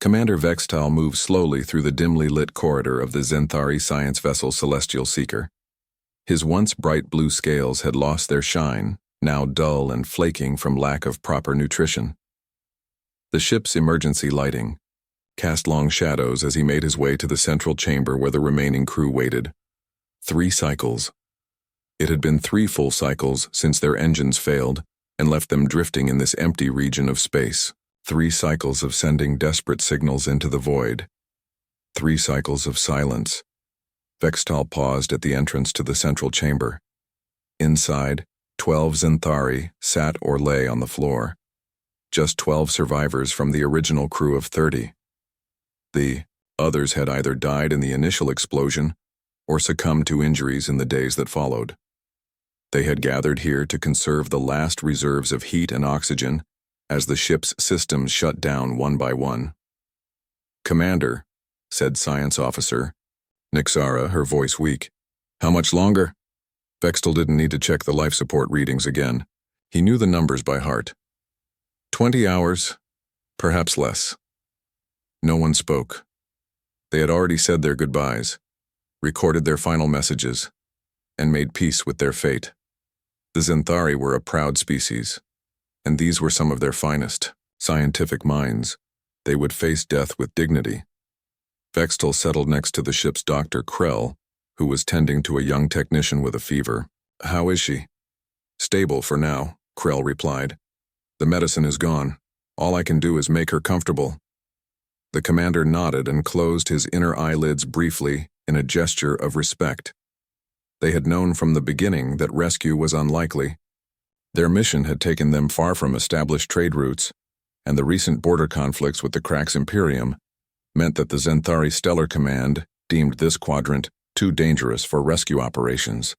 Commander Vextal moved slowly through the dimly lit corridor of the Zenthari science vessel Celestial Seeker. His once bright blue scales had lost their shine, now dull and flaking from lack of proper nutrition. The ship's emergency lighting cast long shadows as he made his way to the central chamber where the remaining crew waited. 3 cycles. It had been 3 full cycles since their engines failed and left them drifting in this empty region of space. 3 cycles of sending desperate signals into the void. 3 cycles of silence. Vextal paused at the entrance to the central chamber. Inside, 12 Zenthari sat or lay on the floor. Just 12 survivors from the original crew of 30. The others had either died in the initial explosion or succumbed to injuries in the days that followed. They had gathered here to conserve the last reserves of heat and oxygen as the ship's systems shut down one by one. "Commander," said Science Officer Nixara, her voice weak. "How much longer?" Vextal didn't need to check the life support readings again. He knew the numbers by heart. 20 hours, perhaps less. No one spoke. They had already said their goodbyes, recorded their final messages, and made peace with their fate. The Zenthari were a proud species, and these were some of their finest scientific minds. They would face death with dignity. Vextal settled next to the ship's Dr. Krell, who was tending to a young technician with a fever. "How is she?" "Stable for now," Krell replied. "The medicine is gone. All I can do is make her comfortable." The commander nodded and closed his inner eyelids briefly in a gesture of respect. They had known from the beginning that rescue was unlikely. Their mission had taken them far from established trade routes, and the recent border conflicts with the Krax Imperium meant that the Zenthari Stellar Command deemed this quadrant too dangerous for rescue operations.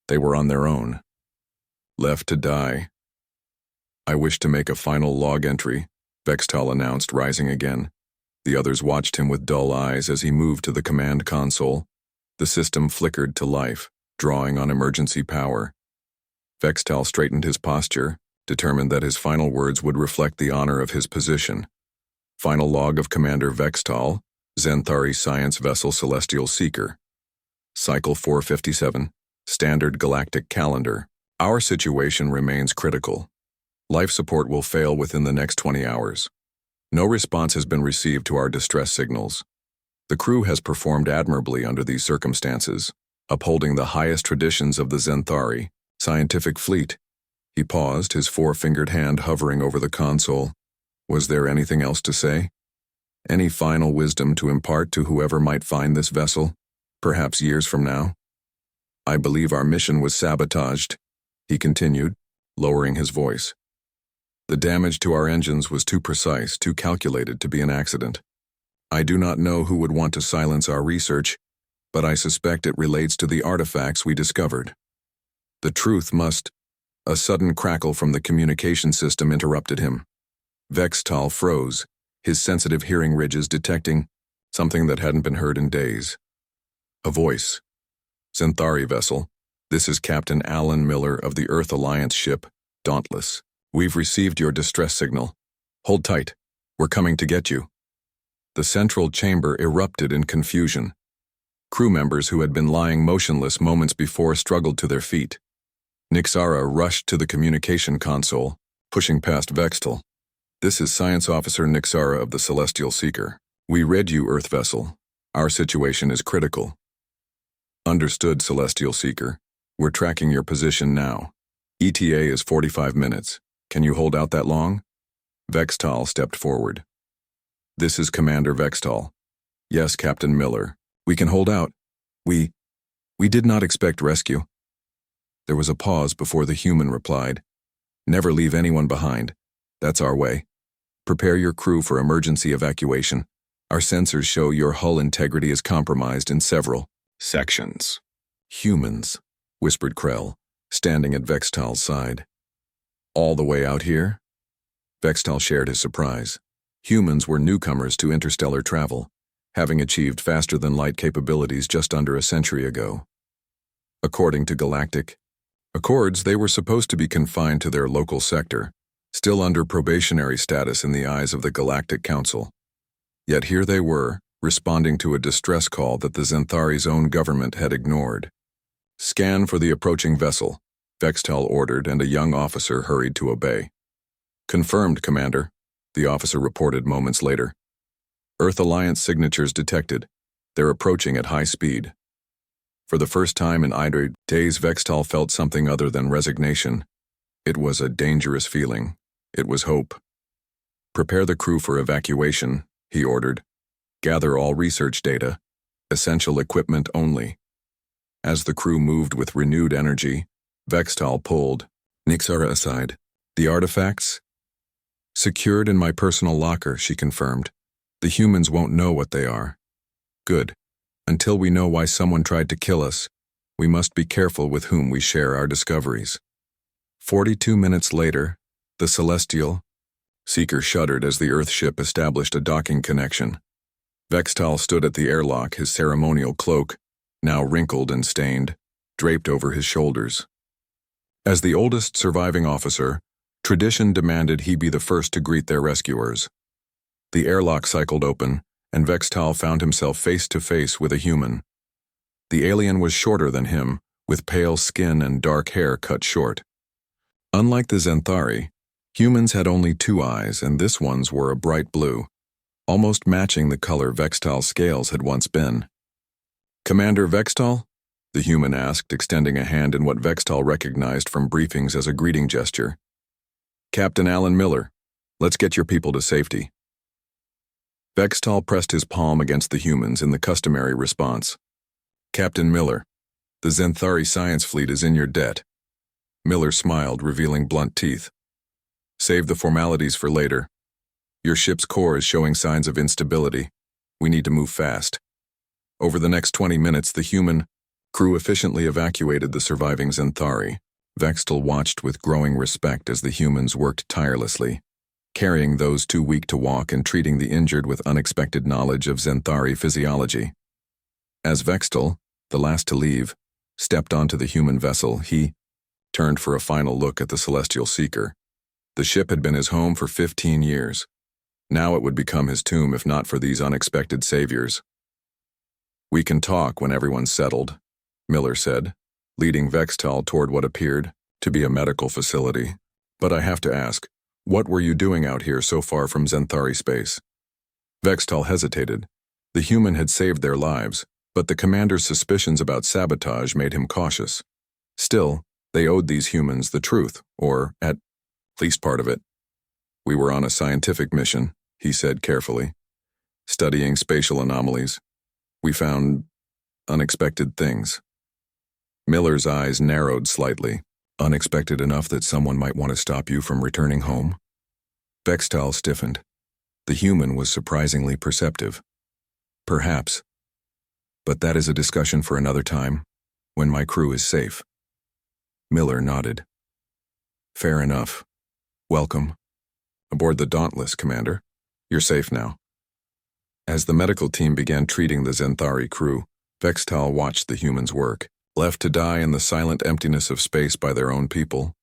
They were on their own, left to die. "I wish to make a final log entry," Vextal announced, rising again. The others watched him with dull eyes as he moved to the command console. The system flickered to life, drawing on emergency power. Vextal straightened his posture, determined that his final words would reflect the honor of his position. Final log of Commander Vextal, Zenthari Science Vessel Celestial Seeker. Cycle 457, Standard Galactic Calendar. Our situation remains critical. Life support will fail within the next 20 hours. No response has been received to our distress signals. The crew has performed admirably under these circumstances, upholding the highest traditions of the Zenthari scientific fleet. He paused, his 4-fingered hand hovering over the console. Was there anything else to say? Any final wisdom to impart to whoever might find this vessel, perhaps years from now? "I believe our mission was sabotaged," he continued, lowering his voice. "The damage to our engines was too precise, too calculated to be an accident. I do not know who would want to silence our research, but I suspect it relates to the artifacts we discovered. The truth must—" A sudden crackle from the communication system interrupted him. Vextal froze, his sensitive hearing ridges detecting something that hadn't been heard in days. A voice. "Zenthari vessel, this is Captain Alan Miller of the Earth Alliance ship, Dauntless. We've received your distress signal. Hold tight. We're coming to get you." The central chamber erupted in confusion. Crew members who had been lying motionless moments before struggled to their feet. Nixara rushed to the communication console, pushing past Vextal. "This is Science Officer Nixara of the Celestial Seeker. We read you, Earth vessel. Our situation is critical." "Understood, Celestial Seeker. We're tracking your position now. ETA is 45 minutes. Can you hold out that long?" Vextal stepped forward. "This is Commander Vextal. Yes, Captain Miller. We can hold out. We did not expect rescue." There was a pause before the human replied. "Never leave anyone behind. That's our way. Prepare your crew for emergency evacuation. Our sensors show your hull integrity is compromised in several sections." "Humans," whispered Krell, standing at Vextal's side. "All the way out here?" Vextal shared his surprise. Humans were newcomers to interstellar travel, having achieved faster-than-light capabilities just under a century ago. According to Galactic Accords, they were supposed to be confined to their local sector, still under probationary status in the eyes of the Galactic Council. Yet here they were, responding to a distress call that the Xanthari's own government had ignored. "Scan for the approaching vessel," Vextel ordered, and a young officer hurried to obey. "Confirmed, Commander," the officer reported moments later. "Earth Alliance signatures detected. They're approaching at high speed." For the first time in days, Vextel felt something other than resignation. It was a dangerous feeling. It was hope. "Prepare the crew for evacuation," he ordered. "Gather all research data. Essential equipment only." As the crew moved with renewed energy, Vextal pulled Nixara aside. "The artifacts?" "Secured in my personal locker," she confirmed. "The humans won't know what they are." "Good. Until we know why someone tried to kill us, we must be careful with whom we share our discoveries." 42 minutes later, the Celestial Seeker shuddered as the Earth ship established a docking connection. Vextal stood at the airlock, his ceremonial cloak, now wrinkled and stained, draped over his shoulders. As the oldest surviving officer, tradition demanded he be the first to greet their rescuers. The airlock cycled open, and Vextal found himself face to face with a human. The alien was shorter than him, with pale skin and dark hair cut short. Unlike the Xanthari, humans had only 2 eyes, and this one's were a bright blue, almost matching the color Vextal's scales had once been. "Commander Vextal?" the human asked, extending a hand in what Vextal recognized from briefings as a greeting gesture. "Captain Alan Miller, let's get your people to safety." Vextal pressed his palm against the human's in the customary response. "Captain Miller, the Xanthari science fleet is in your debt." Miller smiled, revealing blunt teeth. "Save the formalities for later. Your ship's core is showing signs of instability. We need to move fast." Over the next 20 minutes, the human crew efficiently evacuated the surviving Xanthari. Vextal watched with growing respect as the humans worked tirelessly, carrying those too weak to walk and treating the injured with unexpected knowledge of Xanthari physiology. As Vextal, the last to leave, stepped onto the human vessel, he turned for a final look at the Celestial Seeker. The ship had been his home for 15 years. Now it would become his tomb if not for these unexpected saviors. "We can talk when everyone's settled," Miller said, leading Vextal toward what appeared to be a medical facility. "But I have to ask, what were you doing out here so far from Xanthari space?" Vextal hesitated. The human had saved their lives, but the commander's suspicions about sabotage made him cautious. Still, they owed these humans the truth, or at least part of it. "We were on a scientific mission," he said carefully, "studying spatial anomalies. We found unexpected things." Miller's eyes narrowed slightly. "Unexpected enough that someone might want to stop you from returning home?" Vextal stiffened. The human was surprisingly perceptive. "Perhaps. But that is a discussion for another time, when my crew is safe." Miller nodded. "Fair enough. Welcome. Aboard the Dauntless, Commander. You're safe now." As the medical team began treating the Xanthari crew, Vextal watched the humans work, left to die in the silent emptiness of space by their own people,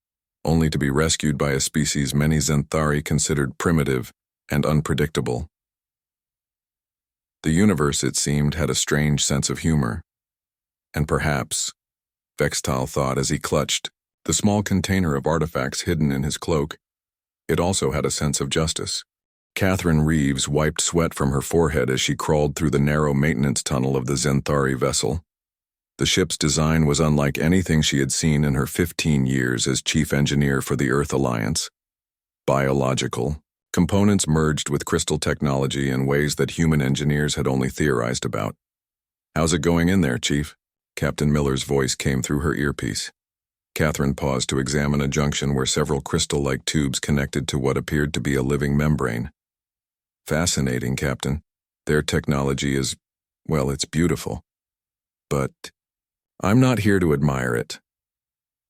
only to be rescued by a species many Xanthari considered primitive and unpredictable. The universe, it seemed, had a strange sense of humor. And perhaps, Vextal thought as he clutched the small container of artifacts hidden in his cloak, it also had a sense of justice. Catherine Reeves wiped sweat from her forehead as she crawled through the narrow maintenance tunnel of the Xanthari vessel. The ship's design was unlike anything she had seen in her 15 years as chief engineer for the Earth Alliance. Biological components merged with crystal technology in ways that human engineers had only theorized about. "How's it going in there, Chief?" Captain Miller's voice came through her earpiece. Catherine paused to examine a junction where several crystal-like tubes connected to what appeared to be a living membrane. "Fascinating, Captain. Their technology is, well, it's beautiful. But I'm not here to admire it."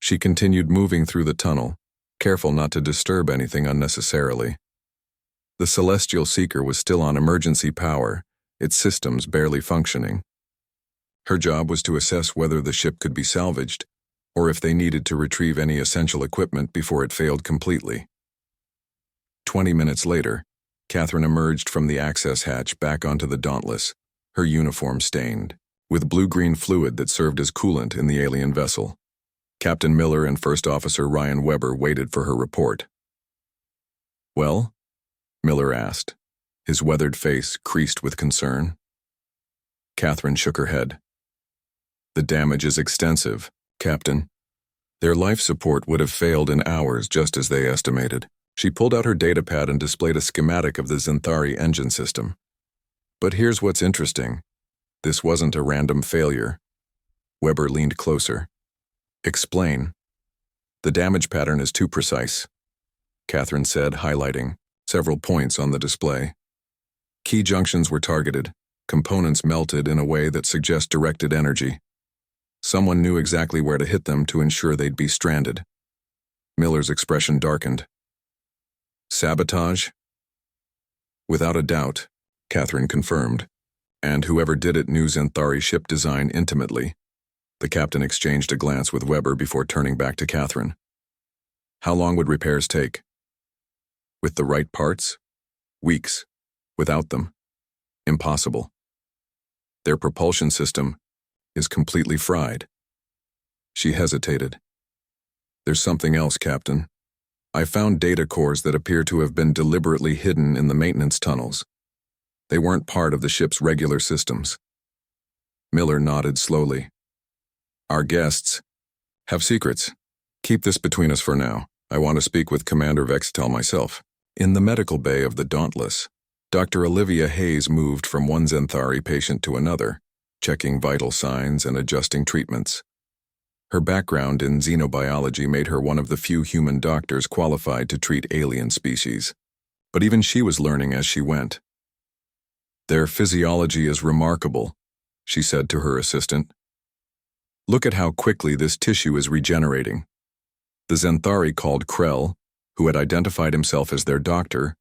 She continued moving through the tunnel, careful not to disturb anything unnecessarily. The Celestial Seeker was still on emergency power, its systems barely functioning. Her job was to assess whether the ship could be salvaged, or if they needed to retrieve any essential equipment before it failed completely. 20 minutes later, Catherine emerged from the access hatch back onto the Dauntless, her uniform stained, with blue-green fluid that served as coolant in the alien vessel. Captain Miller and First Officer Ryan Weber waited for her report. "Well?" Miller asked, his weathered face creased with concern. Catherine shook her head. "The damage is extensive, Captain. Their life support would have failed in hours just as they estimated." She pulled out her datapad and displayed a schematic of the Zenthari engine system. "But here's what's interesting. This wasn't a random failure." Weber leaned closer. "Explain." "The damage pattern is too precise," Catherine said, highlighting several points on the display. "Key junctions were targeted, components melted in a way that suggests directed energy. Someone knew exactly where to hit them to ensure they'd be stranded." Miller's expression darkened. "Sabotage?" "Without a doubt," Catherine confirmed. "And whoever did it knew Zenthari ship design intimately." The captain exchanged a glance with Weber before turning back to Catherine. "How long would repairs take?" "With the right parts? Weeks. Without them? Impossible. Their propulsion system is completely fried." She hesitated. "There's something else, Captain. I found data cores that appear to have been deliberately hidden in the maintenance tunnels. They weren't part of the ship's regular systems." Miller nodded slowly. "Our guests have secrets. Keep this between us for now. I want to speak with Commander Vextel myself." In the medical bay of the Dauntless, Dr. Olivia Hayes moved from one Zenthari patient to another, checking vital signs and adjusting treatments. Her background in xenobiology made her one of the few human doctors qualified to treat alien species. But even she was learning as she went. "Their physiology is remarkable," she said to her assistant. "Look at how quickly this tissue is regenerating." The Zenthari called Krell, who had identified himself as their doctor,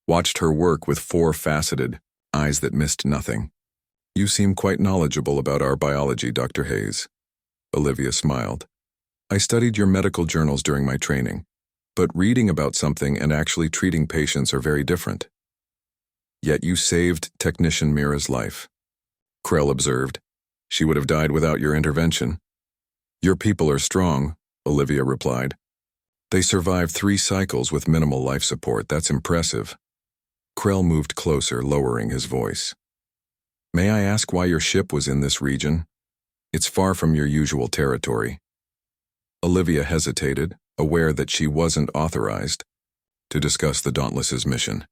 watched her work with four-faceted eyes that missed nothing. "You seem quite knowledgeable about our biology, Dr. Hayes." Olivia smiled. "I studied your medical journals during my training, but reading about something and actually treating patients are very different." "Yet you saved Technician Mira's life," Krell observed. "She would have died without your intervention." "Your people are strong," Olivia replied. "They survived 3 cycles with minimal life support. That's impressive." Krell moved closer, lowering his voice. "May I ask why your ship was in this region? It's far from your usual territory." Olivia hesitated, aware that she wasn't authorized to discuss the Dauntless's mission.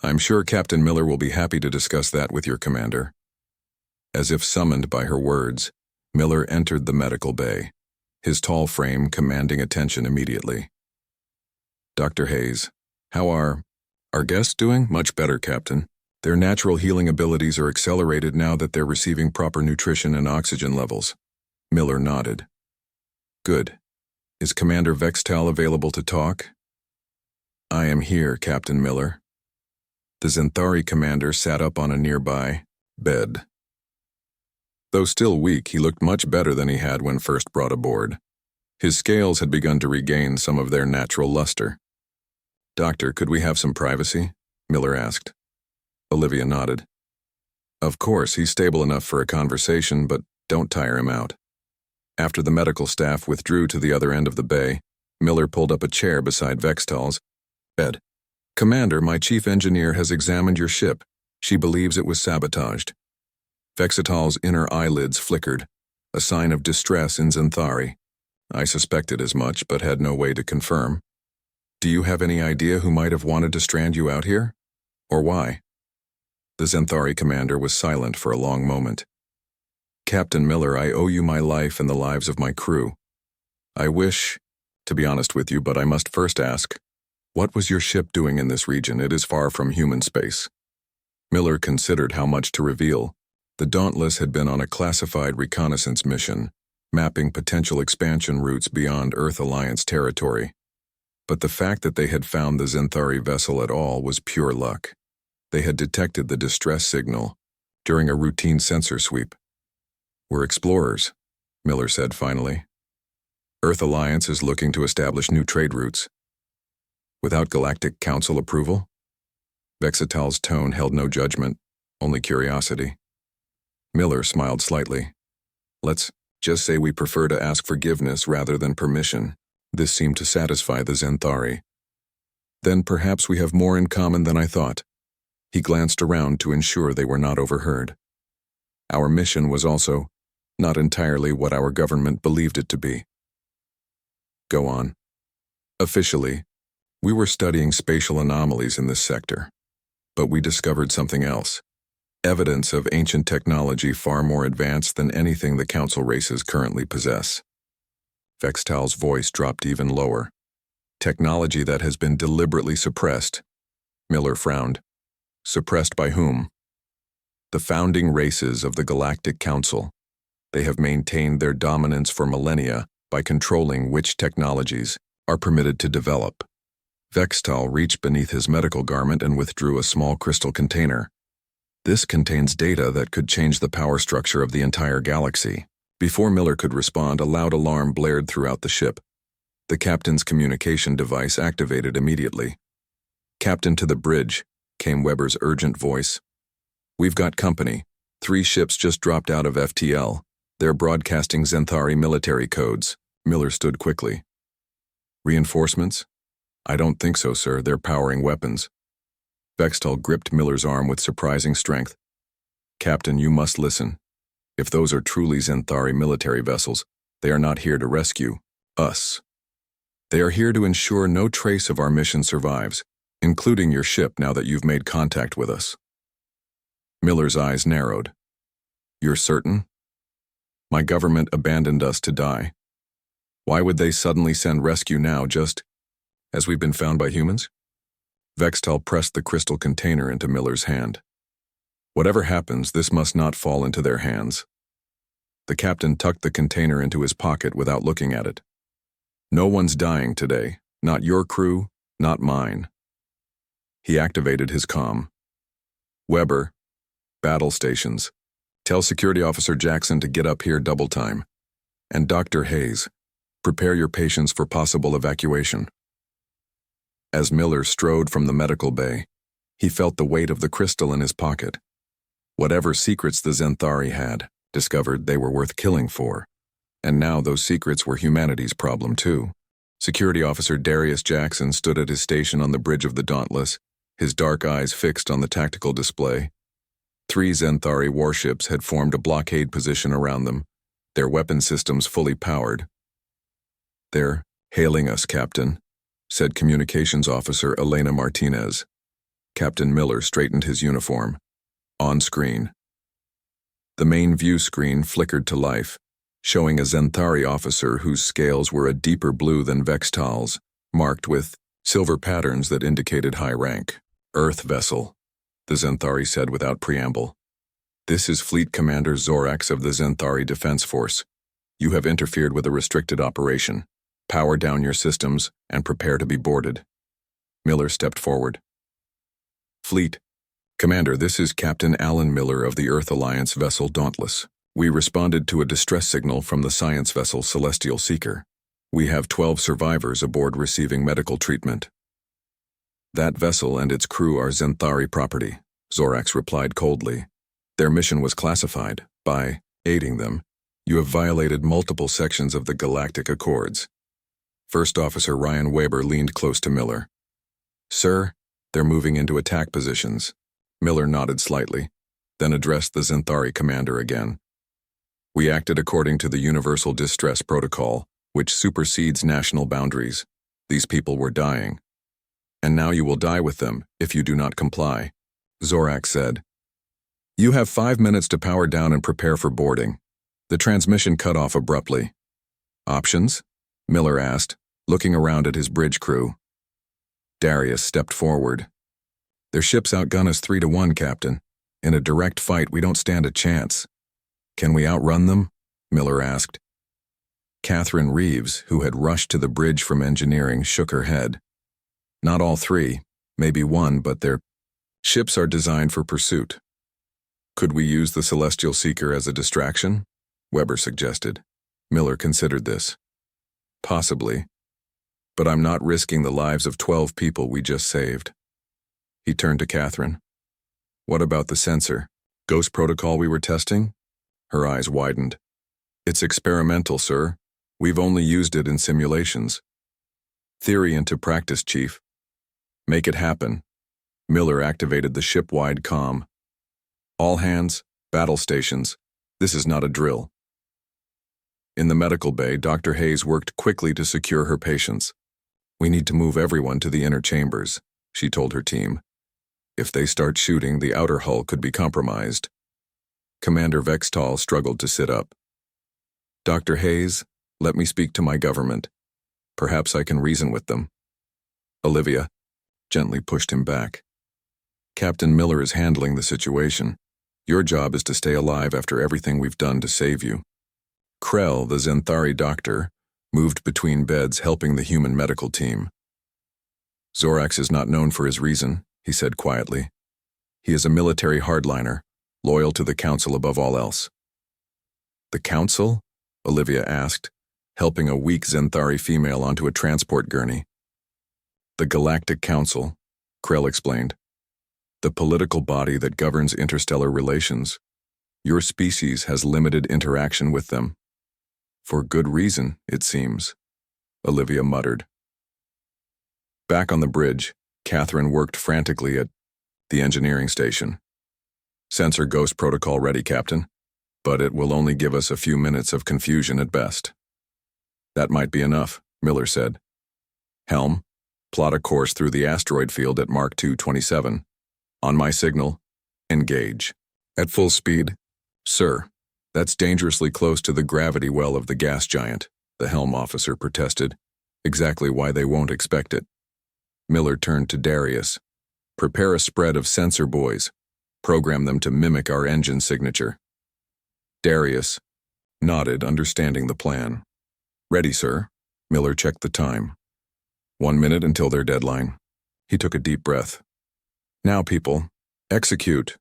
"I'm sure Captain Miller will be happy to discuss that with your commander." As if summoned by her words, Miller entered the medical bay, his tall frame commanding attention immediately. "Dr. Hayes, how are our guests doing?" "Much better, Captain. Their natural healing abilities are accelerated now that they're receiving proper nutrition and oxygen levels." Miller nodded. "Good. Is Commander Vextel available to talk?" "I am here, Captain Miller." The Zenthari commander sat up on a nearby bed. Though still weak, he looked much better than he had when first brought aboard. His scales had begun to regain some of their natural luster. "Doctor, could we have some privacy?" Miller asked. Olivia nodded. "Of course, he's stable enough for a conversation, but don't tire him out." After the medical staff withdrew to the other end of the bay, Miller pulled up a chair beside Vextel's bed. "Commander, my chief engineer has examined your ship. She believes it was sabotaged." Vextel's inner eyelids flickered, a sign of distress in Zenthari. "I suspected as much, but had no way to confirm." "Do you have any idea who might have wanted to strand you out here? Or why?" The Zenthari commander was silent for a long moment. "Captain Miller, I owe you my life and the lives of my crew. I wish to be honest with you, but I must first ask, what was your ship doing in this region? It is far from human space." Miller considered how much to reveal. The Dauntless had been on a classified reconnaissance mission, mapping potential expansion routes beyond Earth Alliance territory. But the fact that they had found the Zenthari vessel at all was pure luck. They had detected the distress signal during a routine sensor sweep. "We're explorers," Miller said finally. "Earth Alliance is looking to establish new trade routes." "Without Galactic Council approval?" Vexitel's tone held no judgment, only curiosity. Miller smiled slightly. Let's just say we prefer to ask forgiveness rather than permission. This seemed to satisfy the Zenthari. Then perhaps we have more in common than I thought. He glanced around to ensure they were not overheard. Our mission was also not entirely what our government believed it to be. Go on. Officially, we were studying spatial anomalies in this sector, but we discovered something else. Evidence of ancient technology far more advanced than anything the Council races currently possess. Vextal's voice dropped even lower. Technology that has been deliberately suppressed. Miller frowned. Suppressed by whom? The founding races of the Galactic Council. They have maintained their dominance for millennia by controlling which technologies are permitted to develop. Vextal reached beneath his medical garment and withdrew a small crystal container. This contains data that could change the power structure of the entire galaxy. Before Miller could respond, a loud alarm blared throughout the ship. The captain's communication device activated immediately. "Captain, to the bridge," came Weber's urgent voice. "We've got company. 3 ships just dropped out of FTL. They're broadcasting Zenthari military codes." Miller stood quickly. "Reinforcements?" "I don't think so, sir. They're powering weapons." Vextal gripped Miller's arm with surprising strength. "Captain, you must listen. If those are truly Zenthari military vessels, they are not here to rescue us. They are here to ensure no trace of our mission survives, including your ship now that you've made contact with us." Miller's eyes narrowed. "You're certain? My government abandoned us to die. Why would they suddenly send rescue now, just as we've been found by humans?" Vextal pressed the crystal container into Miller's hand. "Whatever happens, this must not fall into their hands." The captain tucked the container into his pocket without looking at it. "No one's dying today. Not your crew, not mine." He activated his comm. "Weber, battle stations. Tell Security Officer Jackson to get up here double time. And Dr. Hayes, prepare your patients for possible evacuation." As Miller strode from the medical bay, he felt the weight of the crystal in his pocket. Whatever secrets the Zenthari had discovered, they were worth killing for. And now those secrets were humanity's problem too. Security Officer Darius Jackson stood at his station on the bridge of the Dauntless, his dark eyes fixed on the tactical display. 3 Zenthari warships had formed a blockade position around them, their weapon systems fully powered. "They're hailing us, Captain," said Communications Officer Elena Martinez. Captain Miller straightened his uniform. On screen. The main view screen flickered to life, showing a Zenthari officer whose scales were a deeper blue than Vextal's, marked with silver patterns that indicated high rank. "Earth vessel," the Zenthari said without preamble. "This is Fleet Commander Zorax of the Zenthari Defense Force. You have interfered with a restricted operation. Power down your systems and prepare to be boarded." Miller stepped forward. "Fleet Commander, this is Captain Alan Miller of the Earth Alliance vessel Dauntless. We responded to a distress signal from the science vessel Celestial Seeker. We have 12 survivors aboard receiving medical treatment." "That vessel and its crew are Zenthari property," Zorax replied coldly. "Their mission was classified. By aiding them, you have violated multiple sections of the Galactic Accords." First Officer Ryan Weber leaned close to Miller. "Sir, they're moving into attack positions." Miller nodded slightly, then addressed the Zenthari commander again. "We acted according to the Universal Distress Protocol, which supersedes national boundaries. These people were dying. And now you will die with them if you do not comply," Zorax said. "You have 5 minutes to power down and prepare for boarding." The transmission cut off abruptly. "Options?" Miller asked, looking around at his bridge crew. Darius stepped forward. "Their ships outgun us 3-1, Captain. In a direct fight, we don't stand a chance." "Can we outrun them?" Miller asked. Catherine Reeves, who had rushed to the bridge from engineering, shook her head. "Not all 3, maybe 1, but their ships are designed for pursuit." "Could we use the Celestial Seeker as a distraction?" Weber suggested. Miller considered this. "Possibly. But I'm not risking the lives of 12 people we just saved." He turned to Catherine. What about the sensor? Ghost protocol we were testing? Her eyes widened. It's experimental, sir. We've only used it in simulations. Theory into practice, Chief. Make it happen. Miller activated the ship-wide comm. All hands, battle stations. This is not a drill. In the medical bay, Dr. Hayes worked quickly to secure her patients. We need to move everyone to the inner chambers, she told her team. If they start shooting, the outer hull could be compromised. Commander Vextal struggled to sit up. Dr. Hayes, let me speak to my government. Perhaps I can reason with them. Olivia gently pushed him back. Captain Miller is handling the situation. Your job is to stay alive after everything we've done to save you. Krell, the Zenthari doctor, moved between beds helping the human medical team. Zorax is not known for his reason, he said quietly. He is a military hardliner, loyal to the Council above all else. The Council? Olivia asked, helping a weak Zenthari female onto a transport gurney. The Galactic Council, Krell explained. The political body that governs interstellar relations. Your species has limited interaction with them. For good reason, it seems, Olivia muttered. Back on the bridge, Catherine worked frantically at the engineering station. Sensor ghost protocol ready, Captain, but it will only give us a few minutes of confusion at best. That might be enough, Miller said. Helm, plot a course through the asteroid field at Mark 227. On my signal, engage. At full speed. Sir, that's dangerously close to the gravity well of the gas giant, the helm officer protested. Exactly why they won't expect it. Miller turned to Darius. Prepare a spread of sensor buoys. Program them to mimic our engine signature. Darius nodded, understanding the plan. Ready, sir. Miller checked the time. 1 minute until their deadline. He took a deep breath. Now, people, execute.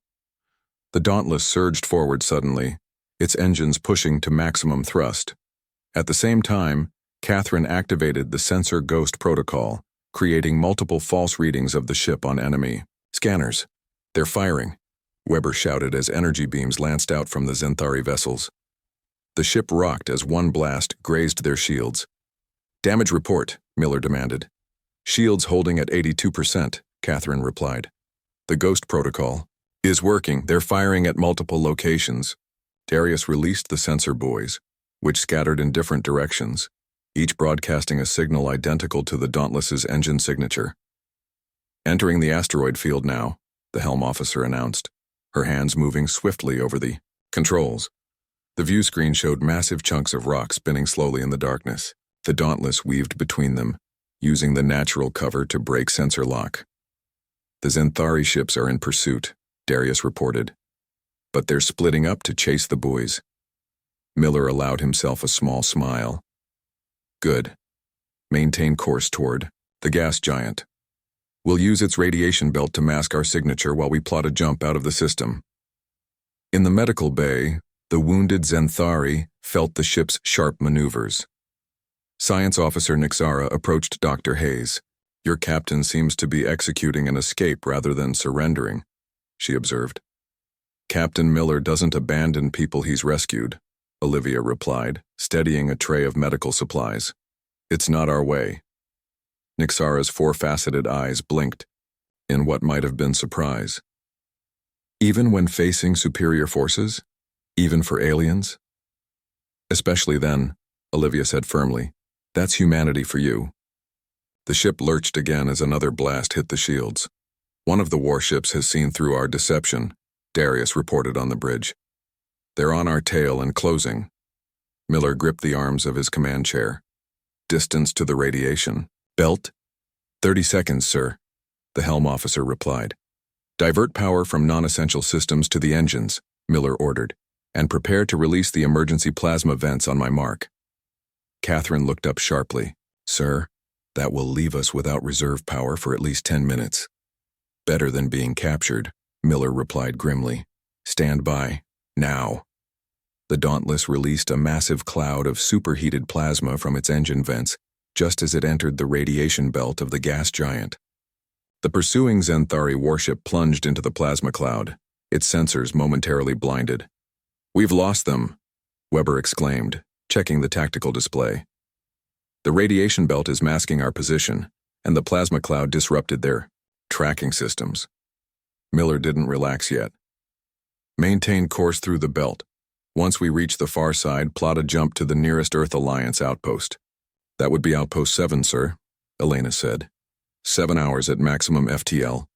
The Dauntless surged forward suddenly, its engines pushing to maximum thrust. At the same time, Catherine activated the sensor ghost protocol, creating multiple false readings of the ship on enemy scanners. They're firing, Weber shouted as energy beams lanced out from the Zenthari vessels. The ship rocked as one blast grazed their shields. Damage report, Miller demanded. Shields holding at 82%, Catherine replied. The ghost protocol is working. They're firing at multiple locations. Darius released the sensor buoys, which scattered in different directions, each broadcasting a signal identical to the Dauntless's engine signature. Entering the asteroid field now, the helm officer announced, her hands moving swiftly over the controls. The view screen showed massive chunks of rock spinning slowly in the darkness. The Dauntless weaved between them, using the natural cover to break sensor lock. The Zenthari ships are in pursuit, Darius reported. But they're splitting up to chase the buoys. Miller allowed himself a small smile. Good. Maintain course toward the gas giant. We'll use its radiation belt to mask our signature while we plot a jump out of the system. In the medical bay, the wounded Zenthari felt the ship's sharp maneuvers. Science Officer Nixara approached Dr. Hayes. Your captain seems to be executing an escape rather than surrendering, she observed. Captain Miller doesn't abandon people he's rescued, Olivia replied, steadying a tray of medical supplies. It's not our way. Nixara's four-faceted eyes blinked, in what might have been surprise. Even when facing superior forces? Even for aliens? Especially then, Olivia said firmly. That's humanity for you. The ship lurched again as another blast hit the shields. One of the warships has seen through our deception, Darius reported on the bridge. They're on our tail and closing. Miller gripped the arms of his command chair. Distance to the radiation belt? 30 seconds, sir, the helm officer replied. Divert power from non-essential systems to the engines, Miller ordered, and prepare to release the emergency plasma vents on my mark. Catherine looked up sharply. Sir, that will leave us without reserve power for at least 10 minutes. Better than being captured, Miller replied grimly. Stand by, now. The Dauntless released a massive cloud of superheated plasma from its engine vents just as it entered the radiation belt of the gas giant. The pursuing Zenthari warship plunged into the plasma cloud, its sensors momentarily blinded. "We've lost them," Weber exclaimed, checking the tactical display. "The radiation belt is masking our position, and the plasma cloud disrupted their tracking systems." Miller didn't relax yet. "Maintain course through the belt. Once we reach the far side, plot a jump to the nearest Earth Alliance outpost." "That would be Outpost 7, sir," Elena said. 7 hours at maximum FTL.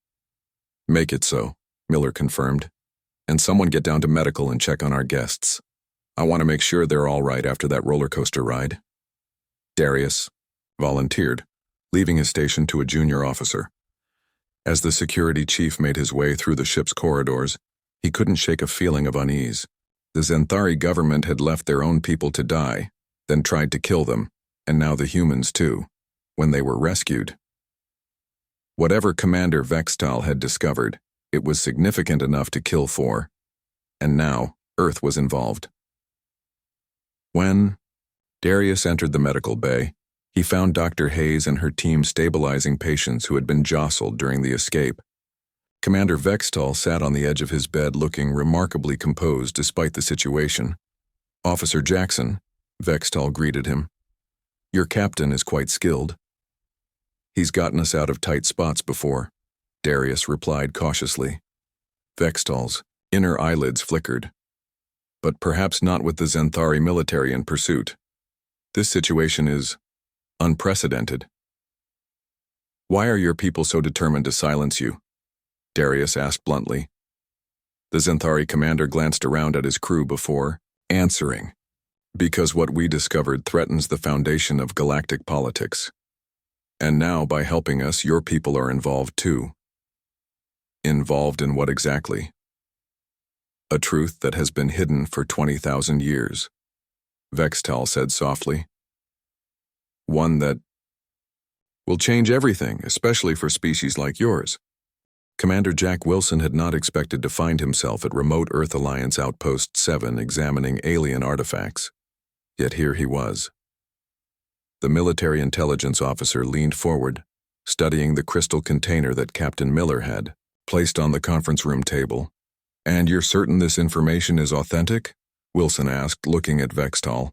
"Make it so," Miller confirmed. "And someone get down to medical and check on our guests. I want to make sure they're all right after that roller coaster ride." Darius volunteered, leaving his station to a junior officer. As the security chief made his way through the ship's corridors, he couldn't shake a feeling of unease. The Zenthari government had left their own people to die, then tried to kill them, and now the humans too, when they were rescued. Whatever Commander Vextal had discovered, it was significant enough to kill for, and now Earth was involved. When Darius entered the medical bay, he found Dr. Hayes and her team stabilizing patients who had been jostled during the escape. Commander Vextal sat on the edge of his bed looking remarkably composed despite the situation. "Officer Jackson," Vextal greeted him. "Your captain is quite skilled." "He's gotten us out of tight spots before," Darius replied cautiously. Vextal's inner eyelids flickered. "But perhaps not with the Zenthari military in pursuit. This situation is unprecedented." "Why are your people so determined to silence you?" Darius asked bluntly. The Zenthari commander glanced around at his crew before answering. "Because what we discovered threatens the foundation of galactic politics. And now, by helping us, your people are involved too." "Involved in what exactly?" "A truth that has been hidden for 20,000 years," Vextal said softly. "One that will change everything, especially for species like yours." Commander Jack Wilson had not expected to find himself at remote Earth Alliance Outpost 7 examining alien artifacts. Yet here he was. The military intelligence officer leaned forward, studying the crystal container that Captain Miller had placed on the conference room table. "And you're certain this information is authentic?" Wilson asked, looking at Vextal.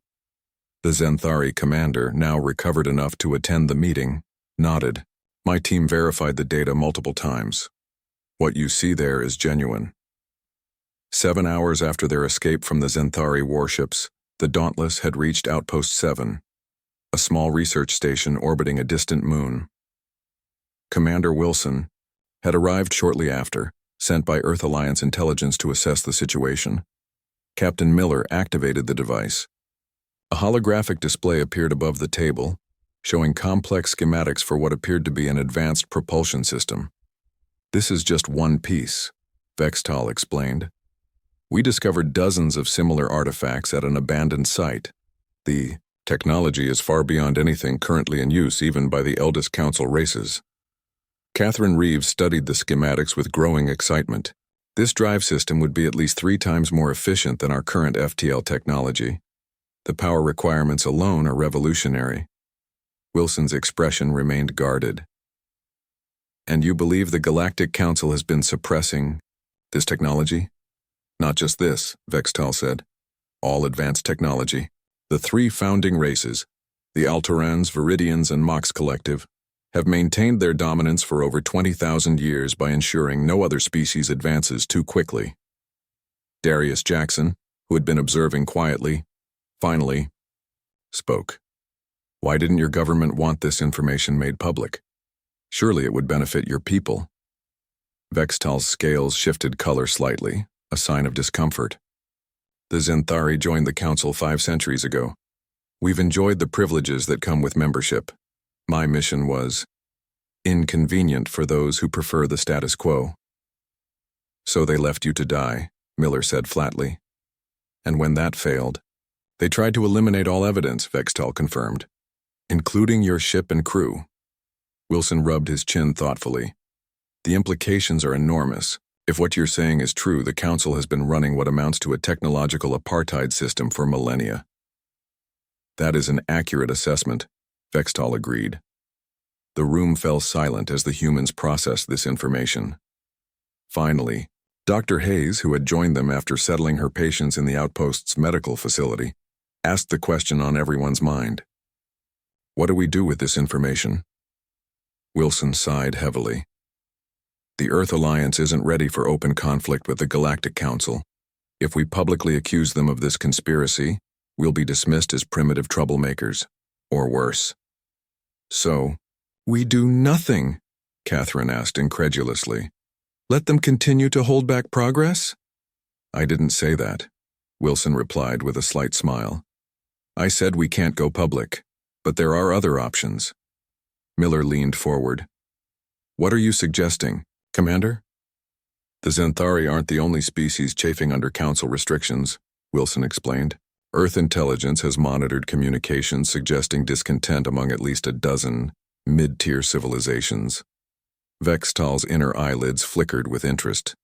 The Zenthari commander, now recovered enough to attend the meeting, nodded. "My team verified the data multiple times. What you see there is genuine." 7 hours after their escape from the Zenthari warships, the Dauntless had reached Outpost 7, a small research station orbiting a distant moon. Commander Wilson had arrived shortly after, sent by Earth Alliance intelligence to assess the situation. Captain Miller activated the device. A holographic display appeared above the table, showing complex schematics for what appeared to be an advanced propulsion system. "This is just one piece," Vextal explained. "We discovered dozens of similar artifacts at an abandoned site. The technology is far beyond anything currently in use even by the eldest council races." Catherine Reeves studied the schematics with growing excitement. "This drive system would be at least 3 times more efficient than our current FTL technology. The power requirements alone are revolutionary." Wilson's expression remained guarded. "And you believe the Galactic Council has been suppressing this technology?" "Not just this," Vextal said. "All advanced technology. The 3 founding races, the Altorans, Viridians, and Mox Collective, have maintained their dominance for over 20,000 years by ensuring no other species advances too quickly." Darius Jackson, who had been observing quietly, finally spoke. "Why didn't your government want this information made public? Surely it would benefit your people." Vextal's scales shifted color slightly, a sign of discomfort. "The Zenthari joined the Council 5 centuries ago. We've enjoyed the privileges that come with membership. My mission was inconvenient for those who prefer the status quo." "So they left you to die," Miller said flatly. "And when that failed, they tried to eliminate all evidence," Vextal confirmed, "including your ship and crew." Wilson rubbed his chin thoughtfully. "The implications are enormous. If what you're saying is true, the Council has been running what amounts to a technological apartheid system for millennia." "That is an accurate assessment," Vextal agreed. The room fell silent as the humans processed this information. Finally, Dr. Hayes, who had joined them after settling her patients in the outpost's medical facility, asked the question on everyone's mind. What do we do with this information? Wilson sighed heavily. The Earth Alliance isn't ready for open conflict with the Galactic Council. If we publicly accuse them of this conspiracy, we'll be dismissed as primitive troublemakers, or worse. So, we do nothing? Catherine asked incredulously. Let them continue to hold back progress? I didn't say that, Wilson replied with a slight smile. I said we can't go public, but there are other options. Miller leaned forward. What are you suggesting, Commander? The Zenthari aren't the only species chafing under Council restrictions, Wilson explained. Earth intelligence has monitored communications suggesting discontent among at least a dozen mid-tier civilizations. Vextal's inner eyelids flickered with interest.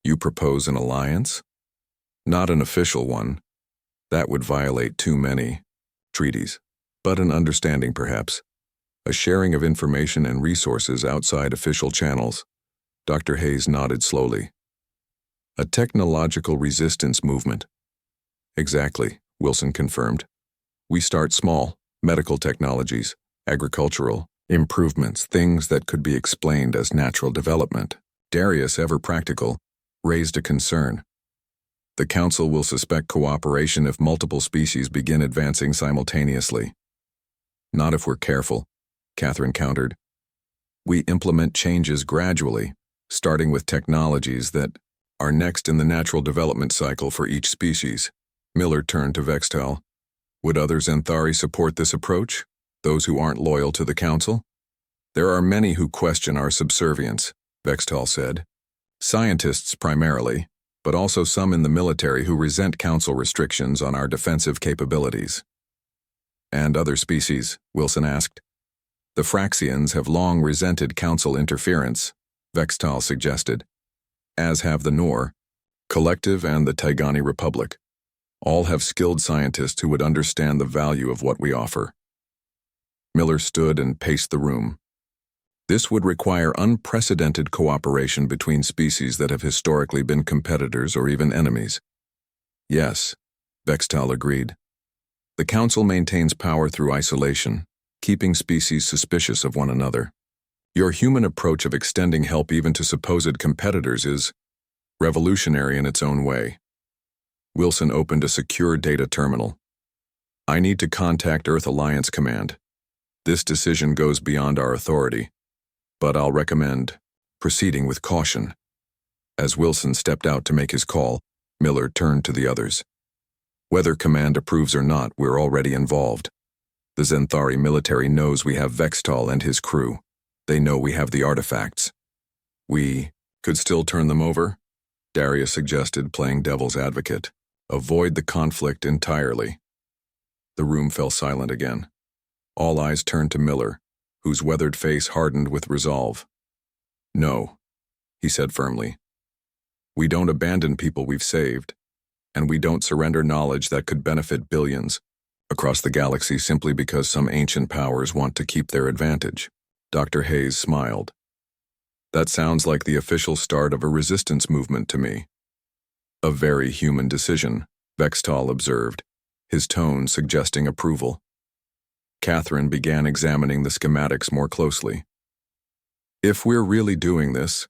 You propose an alliance? Not an official one. That would violate too many treaties, but an understanding perhaps. A sharing of information and resources outside official channels. Dr. Hayes nodded slowly. A technological resistance movement. Exactly, Wilson confirmed. We start small, medical technologies, agricultural, improvements, things that could be explained as natural development. Darius, ever practical, raised a concern. The Council will suspect cooperation if multiple species begin advancing simultaneously. Not if we're careful, Catherine countered. We implement changes gradually, starting with technologies that are next in the natural development cycle for each species. Miller turned to Vextal. Would other Zenthari support this approach? Those who aren't loyal to the Council? There are many who question our subservience, Vextal said. Scientists primarily, but also some in the military who resent Council restrictions on our defensive capabilities. And other species, Wilson asked. The Fraxians have long resented Council interference, Vextal suggested, as have the Nor, Collective and the Taigani Republic. All have skilled scientists who would understand the value of what we offer. Miller stood and paced the room. This would require unprecedented cooperation between species that have historically been competitors or even enemies. Yes, Vextal agreed. The Council maintains power through isolation, keeping species suspicious of one another. Your human approach of extending help even to supposed competitors is revolutionary in its own way. Wilson opened a secure data terminal. I need to contact Earth Alliance Command. This decision goes beyond our authority, but I'll recommend proceeding with caution. As Wilson stepped out to make his call, Miller turned to the others. Whether Command approves or not, we're already involved. The Zenthari military knows we have Vextal and his crew. They know we have the artifacts. We could still turn them over? Darius suggested, playing devil's advocate. Avoid the conflict entirely. The room fell silent again. All eyes turned to Miller, whose weathered face hardened with resolve. No, he said firmly. We don't abandon people we've saved, and we don't surrender knowledge that could benefit billions across the galaxy simply because some ancient powers want to keep their advantage. Dr. Hayes smiled. That sounds like the official start of a resistance movement to me. A very human decision, Vextal observed, his tone suggesting approval. Catherine began examining the schematics more closely. If we're really doing this,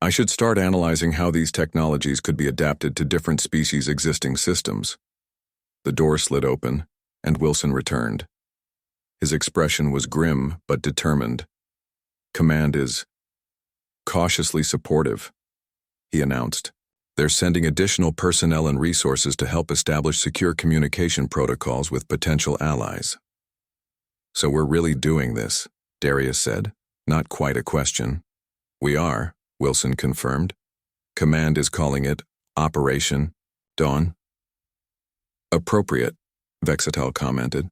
I should start analyzing how these technologies could be adapted to different species' existing systems. The door slid open, and Wilson returned. His expression was grim but determined. Command is cautiously supportive, he announced. They're sending additional personnel and resources to help establish secure communication protocols with potential allies. So we're really doing this, Darius said, not quite a question. We are, Wilson confirmed. Command is calling it Operation Dawn. Appropriate, Vextal commented.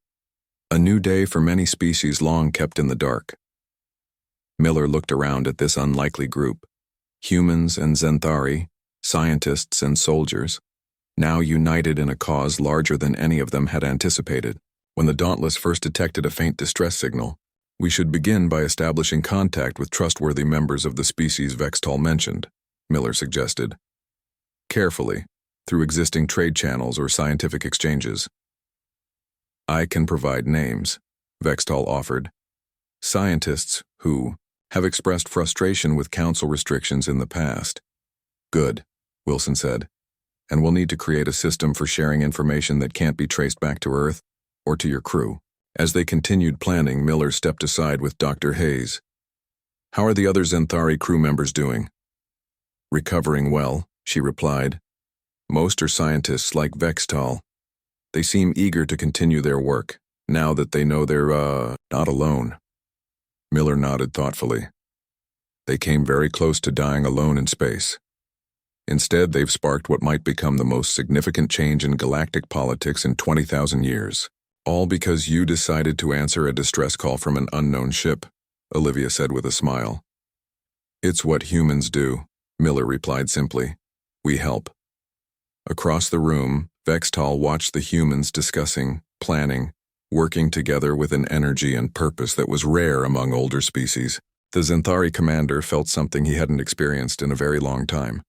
A new day for many species long kept in the dark. Miller looked around at this unlikely group. Humans and Zenthari, scientists and soldiers, now united in a cause larger than any of them had anticipated. When the Dauntless first detected a faint distress signal, We should begin by establishing contact with trustworthy members of the species Vextall mentioned, Miller suggested. Carefully, through existing trade channels or scientific exchanges. I can provide names, Vextall offered. Scientists who have expressed frustration with council restrictions in the past. Good, Wilson said. And we'll need to create a system for sharing information that can't be traced back to Earth or to your crew. As they continued planning, Miller stepped aside with Dr. Hayes. How are the other Zenthari crew members doing? Recovering well, she replied. Most are scientists like Vextall. They seem eager to continue their work, now that they know they're, not alone. Miller nodded thoughtfully. They came very close to dying alone in space. Instead, they've sparked what might become the most significant change in galactic politics in 20,000 years. All because you decided to answer a distress call from an unknown ship, Olivia said with a smile. It's what humans do, Miller replied simply. We help. Across the room, Vextall watched the humans discussing, planning, working together with an energy and purpose that was rare among older species. The Zenthari commander felt something he hadn't experienced in a very long time.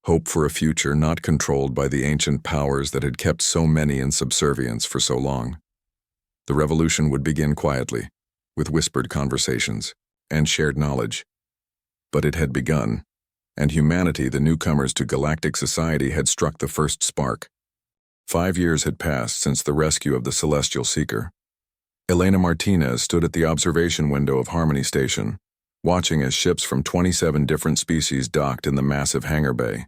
Hope for a future not controlled by the ancient powers that had kept so many in subservience for so long. The revolution would begin quietly, with whispered conversations and shared knowledge. But it had begun, and humanity, the newcomers to galactic society, had struck the first spark. 5 years had passed since the rescue of the Celestial Seeker. Elena Martinez stood at the observation window of Harmony Station, watching as ships from 27 different species docked in the massive hangar bay.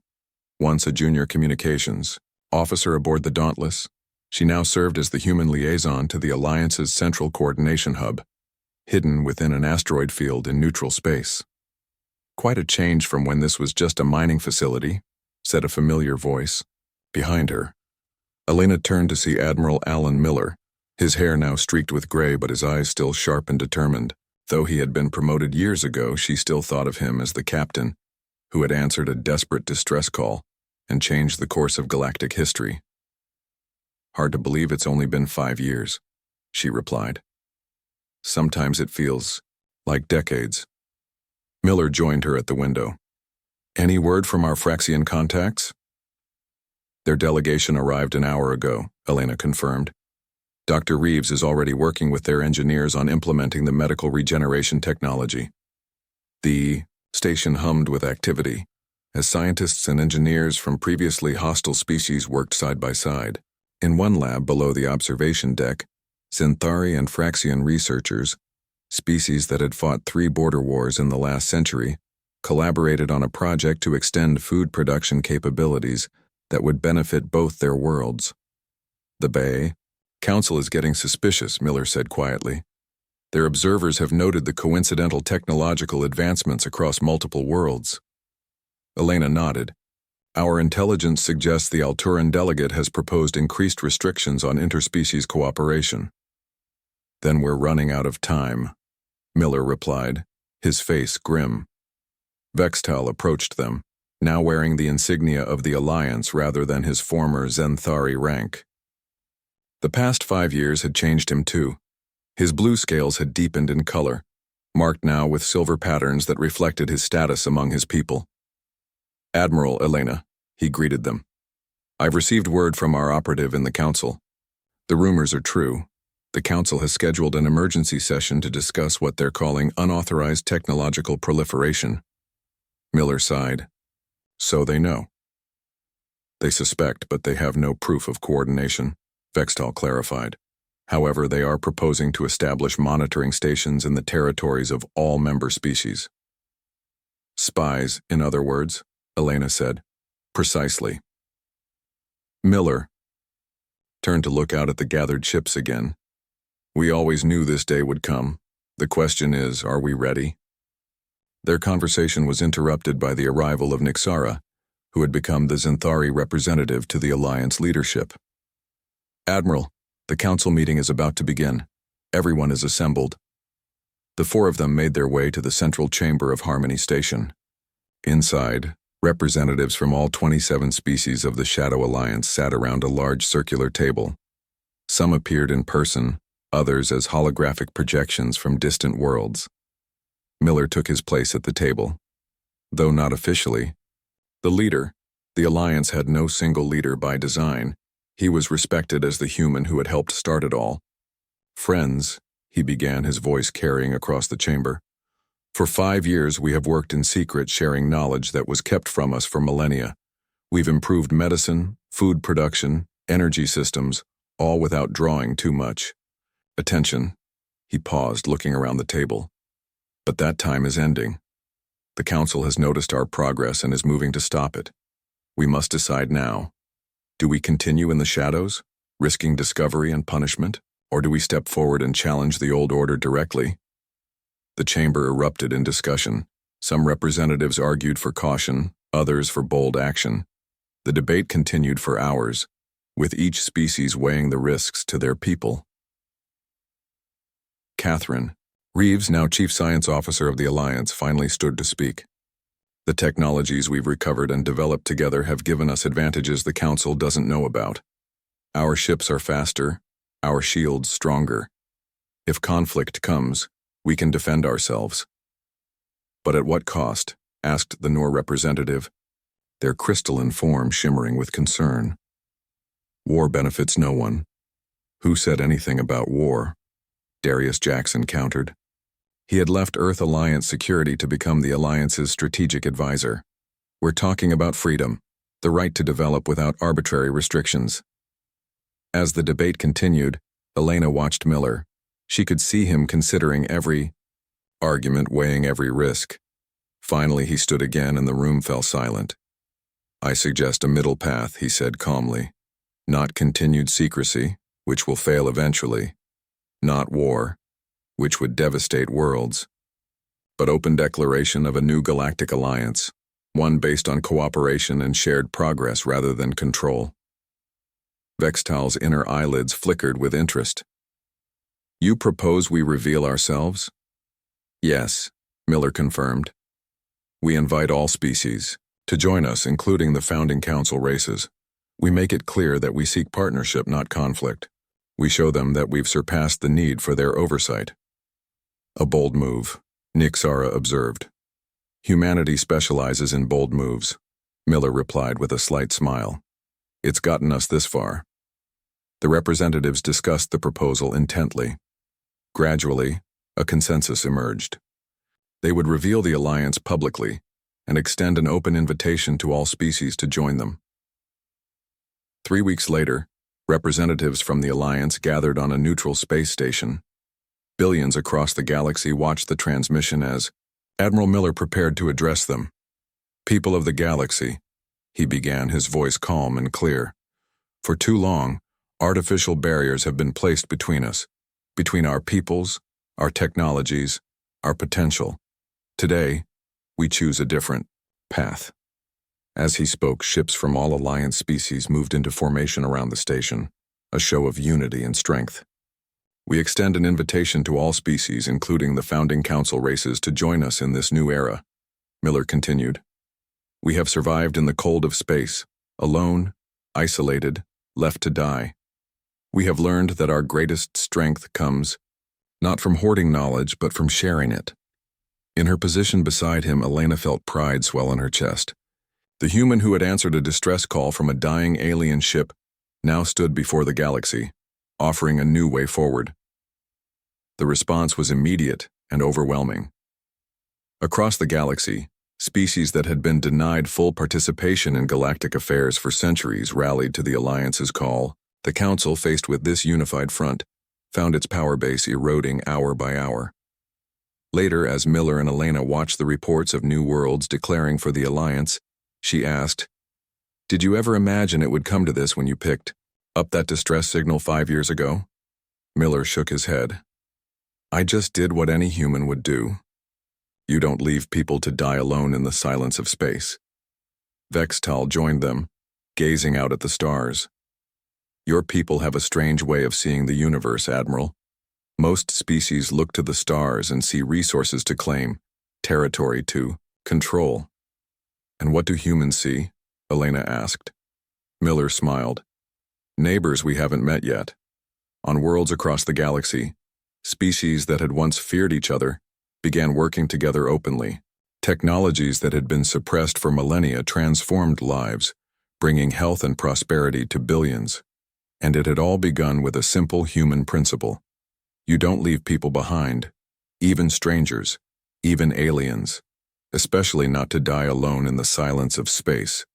Once a junior communications officer aboard the Dauntless, she now served as the human liaison to the Alliance's central coordination hub, hidden within an asteroid field in neutral space. Quite a change from when this was just a mining facility, said a familiar voice. Behind her, Elena turned to see Admiral Alan Miller, his hair now streaked with gray but his eyes still sharp and determined. Though he had been promoted years ago, she still thought of him as the captain who had answered a desperate distress call and changed the course of galactic history. Hard to believe it's only been 5 years, she replied. Sometimes it feels like decades. Miller joined her at the window. Any word from our Fraxian contacts? Their delegation arrived an hour ago, Elena confirmed. Dr. Reeves is already working with their engineers on implementing the medical regeneration technology. The station hummed with activity, as scientists and engineers from previously hostile species worked side by side. In one lab below the observation deck, Zenthari and Fraxian researchers, species that had fought 3 border wars in the last century, collaborated on a project to extend food production capabilities that would benefit both their worlds. The Bay Council is getting suspicious, Miller said quietly. Their observers have noted the coincidental technological advancements across multiple worlds. Elena nodded. Our intelligence suggests the Alturan delegate has proposed increased restrictions on interspecies cooperation. Then we're running out of time, Miller replied, his face grim. Vextall approached them, now wearing the insignia of the Alliance rather than his former Zenthari rank. The past 5 years had changed him too. His blue scales had deepened in color, marked now with silver patterns that reflected his status among his people. Admiral Elena, he greeted them. I've received word from our operative in the Council. The rumors are true. The Council has scheduled an emergency session to discuss what they're calling unauthorized technological proliferation. Miller sighed. So they know. They suspect, but they have no proof of coordination, Vextall clarified. However, they are proposing to establish monitoring stations in the territories of all member species. Spies, in other words, Elena said. Precisely. Miller turned to look out at the gathered ships again. We always knew this day would come. The question is, are we ready? Their conversation was interrupted by the arrival of Nixara, who had become the Zenthari representative to the Alliance leadership. Admiral, the Council meeting is about to begin. Everyone is assembled. The 4 of them made their way to the central chamber of Harmony Station. Inside, representatives from all 27 species of the Shadow Alliance sat around a large circular table. Some appeared in person, others as holographic projections from distant worlds. Miller took his place at the table. Though not officially, the leader, the Alliance had no single leader by design. He was respected as the human who had helped start it all. "Friends," he began, his voice carrying across the chamber. "For 5 years we have worked in secret, sharing knowledge that was kept from us for millennia. We've improved medicine, food production, energy systems, all without drawing too much. Attention." He paused, looking around the table. "But that time is ending. The Council has noticed our progress and is moving to stop it. We must decide now. Do we continue in the shadows, risking discovery and punishment, or do we step forward and challenge the old order directly?" The chamber erupted in discussion. Some representatives argued for caution, others for bold action. The debate continued for hours, with each species weighing the risks to their people. Catherine Reeves, now Chief Science Officer of the Alliance, finally stood to speak. "The technologies we've recovered and developed together have given us advantages the Council doesn't know about. Our ships are faster, our shields stronger. If conflict comes, we can defend ourselves." "But at what cost?" asked the Nor representative, their crystalline form shimmering with concern. "War benefits no one." "Who said anything about war?" Darius Jackson countered. He had left Earth Alliance security to become the Alliance's strategic advisor. "We're talking about freedom, the right to develop without arbitrary restrictions." As the debate continued, Elena watched Miller. She could see him considering every argument, weighing every risk. Finally, he stood again and the room fell silent. "I suggest a middle path," he said calmly. "Not continued secrecy, which will fail eventually. Not war, which would devastate worlds. But open declaration of a new galactic alliance, one based on cooperation and shared progress rather than control." Vextal's inner eyelids flickered with interest. "You propose we reveal ourselves?" "Yes," Miller confirmed. "We invite all species to join us, including the founding council races. We make it clear that we seek partnership, not conflict. We show them that we've surpassed the need for their oversight." "A bold move," Nixara observed. "Humanity specializes in bold moves," Miller replied with a slight smile. "It's gotten us this far." The representatives discussed the proposal intently. Gradually, a consensus emerged. They would reveal the alliance publicly and extend an open invitation to all species to join them. 3 weeks later, representatives from the alliance gathered on a neutral space station. Billions across the galaxy watched the transmission as Admiral Miller prepared to address them. "People of the galaxy," he began, his voice calm and clear. "For too long, artificial barriers have been placed between us, between our peoples, our technologies, our potential. Today, we choose a different path." As he spoke, ships from all Alliance species moved into formation around the station, a show of unity and strength. "We extend an invitation to all species, including the founding council races, to join us in this new era," Miller continued. "We have survived in the cold of space, alone, isolated, left to die. We have learned that our greatest strength comes not from hoarding knowledge, but from sharing it." In her position beside him, Elena felt pride swell in her chest. The human who had answered a distress call from a dying alien ship now stood before the galaxy, offering a new way forward. The response was immediate and overwhelming. Across the galaxy, species that had been denied full participation in galactic affairs for centuries rallied to the Alliance's call. The Council, faced with this unified front, found its power base eroding hour by hour. Later, as Miller and Elena watched the reports of new worlds declaring for the Alliance, she asked, "Did you ever imagine it would come to this when you picked up that distress signal 5 years ago?" Miller shook his head. "I just did what any human would do. You don't leave people to die alone in the silence of space." Vextal joined them, gazing out at the stars. "Your people have a strange way of seeing the universe, Admiral. Most species look to the stars and see resources to claim, territory to control." "And what do humans see?" Elena asked. Miller smiled. "Neighbors we haven't met yet. On worlds across the galaxy, species that had once feared each other began working together openly. Technologies that had been suppressed for millennia transformed lives, bringing health and prosperity to billions. And it had all begun with a simple human principle. You don't leave people behind, even strangers, even aliens, especially not to die alone in the silence of space.